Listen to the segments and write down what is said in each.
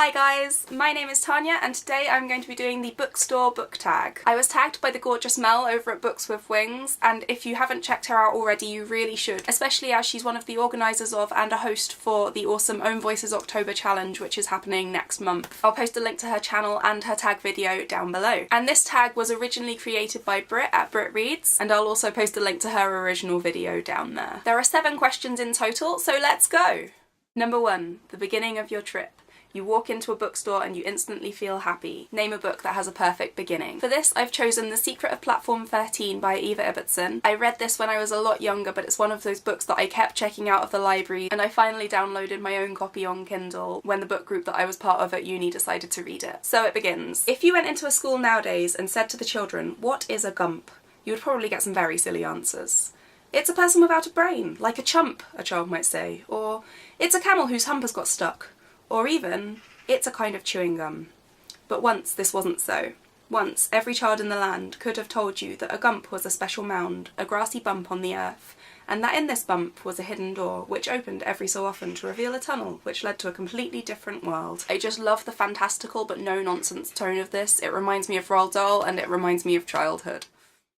Hi guys, my name is Tania and today I'm going to be doing the Bookstore Book Tag. I was tagged by the gorgeous Mel over at Books with Wings, and if you haven't checked her out already you really should, especially as she's one of the organisers of and a host for the awesome Own Voices October Challenge, which is happening next month. I'll post a link to her channel and her tag video down below. And this tag was originally created by Brit at Brit Reads, and I'll also post a link to her original video down there. There are 7 questions in total, so let's go! Number 1. The beginning of your trip. You walk into a bookstore and you instantly feel happy. Name a book that has a perfect beginning. For this, I've chosen The Secret of Platform 13 by Eva Ibbotson. I read this when I was a lot younger, but it's one of those books that I kept checking out of the library, and I finally downloaded my own copy on Kindle when the book group that I was part of at uni decided to read it. So it begins. If you went into a school nowadays and said to the children, "What is a gump?" you would probably get some very silly answers. "It's a person without a brain, like a chump," a child might say. Or, "It's a camel whose hump has got stuck." Or even, "It's a kind of chewing gum." But once this wasn't so. Once, every child in the land could have told you that a gump was a special mound, a grassy bump on the earth, and that in this bump was a hidden door, which opened every so often to reveal a tunnel, which led to a completely different world. I just love the fantastical but no-nonsense tone of this. It reminds me of Roald Dahl, and it reminds me of childhood.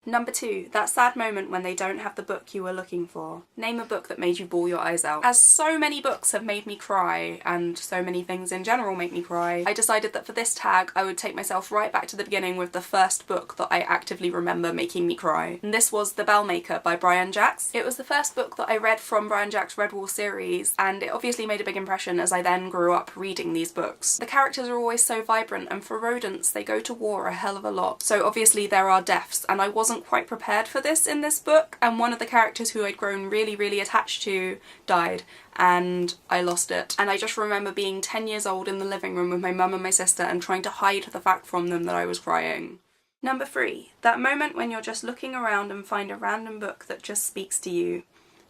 Number 2, that sad moment when they don't have the book you were looking for. Name a book that made you bawl your eyes out. As so many books have made me cry, and so many things in general make me cry, I decided that for this tag I would take myself right back to the beginning with the first book that I actively remember making me cry. And this was The Bell Maker by Brian Jacks. It was the first book that I read from Brian Jacks' Redwall series, and it obviously made a big impression as I then grew up reading these books. The characters are always so vibrant, and for rodents they go to war a hell of a lot, so obviously there are deaths, and I wasn't quite prepared for this in this book, and one of the characters who I'd grown really attached to died, and I lost it. And I just remember being 10 years old in the living room with my mum and my sister and trying to hide the fact from them that I was crying. Number 3. That moment when you're just looking around and find a random book that just speaks to you.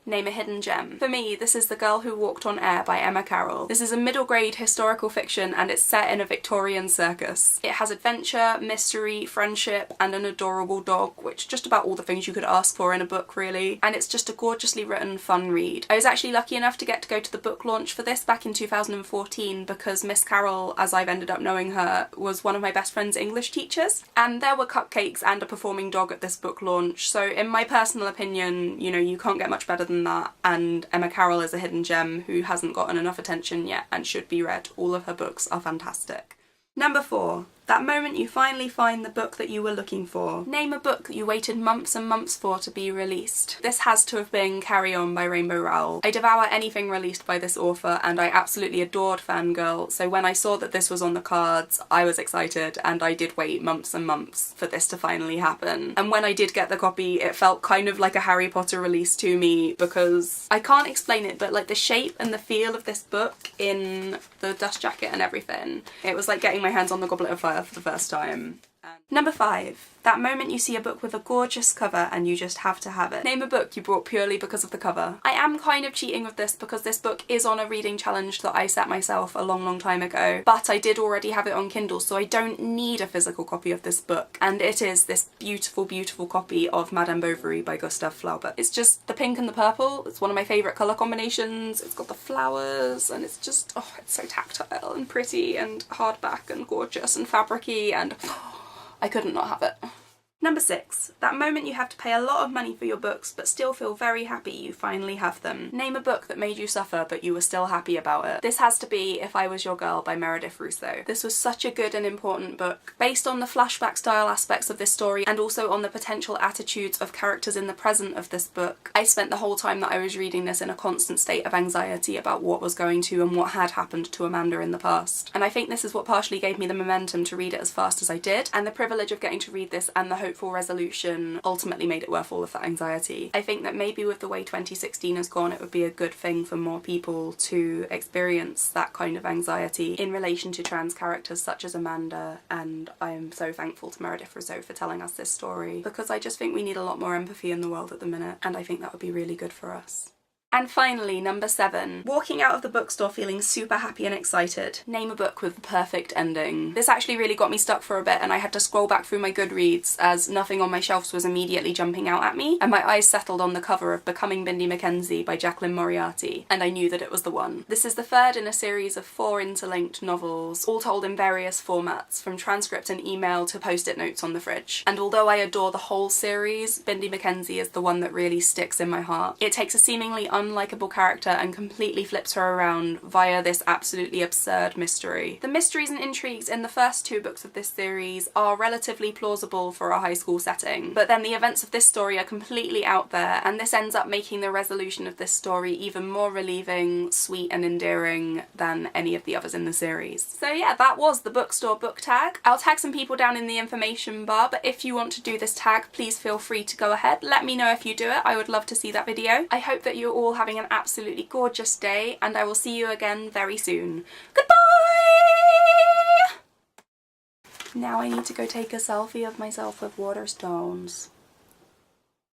Name a hidden gem. For me, this is The Girl Who Walked on Air by Emma Carroll. This is a middle grade historical fiction and it's set in a Victorian circus. It has adventure, mystery, friendship, and an adorable dog, which just about all the things you could ask for in a book really, and it's just a gorgeously written, fun read. I was actually lucky enough to get to go to the book launch for this back in 2014 because Miss Carroll, as I've ended up knowing her, was one of my best friend's English teachers, and there were cupcakes and a performing dog at this book launch, so in my personal opinion, you know, you can't get much better than that, and Emma Carroll is a hidden gem who hasn't gotten enough attention yet and should be read. All of her books are fantastic. Number 4. That moment you finally find the book that you were looking for. Name a book that you waited months and months for to be released. This has to have been Carry On by Rainbow Rowell. I devour anything released by this author and I absolutely adored Fangirl, so when I saw that this was on the cards I was excited, and I did wait months and months for this to finally happen. And when I did get the copy it felt kind of like a Harry Potter release to me, because I can't explain it, but like the shape and the feel of this book in the dust jacket and everything, it was like getting my hands on the Goblet of Fire for the first time. Number 5. That moment you see a book with a gorgeous cover and you just have to have it. Name a book you bought purely because of the cover. I am kind of cheating with this because this book is on a reading challenge that I set myself a long time ago, but I did already have it on Kindle, so I don't need a physical copy of this book, and it is this beautiful copy of Madame Bovary by Gustave Flaubert. It's just the pink and the purple. It's one of my favourite colour combinations. It's got the flowers and it's just, oh, it's so tactile and pretty and hardback and gorgeous and fabricy, and I couldn't not have it. Number 6. That moment you have to pay a lot of money for your books but still feel very happy you finally have them. Name a book that made you suffer but you were still happy about it. This has to be If I Was Your Girl by Meredith Rousseau. This was such a good and important book. Based on the flashback style aspects of this story and also on the potential attitudes of characters in the present of this book, I spent the whole time that I was reading this in a constant state of anxiety about what was going to and what had happened to Amanda in the past. And I think this is what partially gave me the momentum to read it as fast as I did, and the privilege of getting to read this and the hopeful resolution ultimately made it worth all of that anxiety. I think that maybe with the way 2016 has gone, it would be a good thing for more people to experience that kind of anxiety in relation to trans characters such as Amanda, and I am so thankful to Meredith Rousseau for telling us this story, because I just think we need a lot more empathy in the world at the minute, and I think that would be really good for us. And finally, number 7. Walking out of the bookstore feeling super happy and excited. Name a book with the perfect ending. This actually really got me stuck for a bit and I had to scroll back through my Goodreads as nothing on my shelves was immediately jumping out at me, and my eyes settled on the cover of Becoming Bindi Mackenzie by Jacqueline Moriarty, and I knew that it was the one. This is the third in a series of 4 interlinked novels, all told in various formats, from transcript and email to post-it notes on the fridge. And although I adore the whole series, Bindi Mackenzie is the one that really sticks in my heart. It takes a seemingly unlikable character and completely flips her around via this absolutely absurd mystery. The mysteries and intrigues in the first 2 books of this series are relatively plausible for a high school setting, but then the events of this story are completely out there, and this ends up making the resolution of this story even more relieving, sweet and endearing than any of the others in the series. So yeah, that was the Bookstore Book Tag. I'll tag some people down in the information bar, but if you want to do this tag, please feel free to go ahead. Let me know if you do it. I would love to see that video. I hope that you're all having an absolutely gorgeous day, and I will see you again very soon. Goodbye! Now I need to go take a selfie of myself with water stones.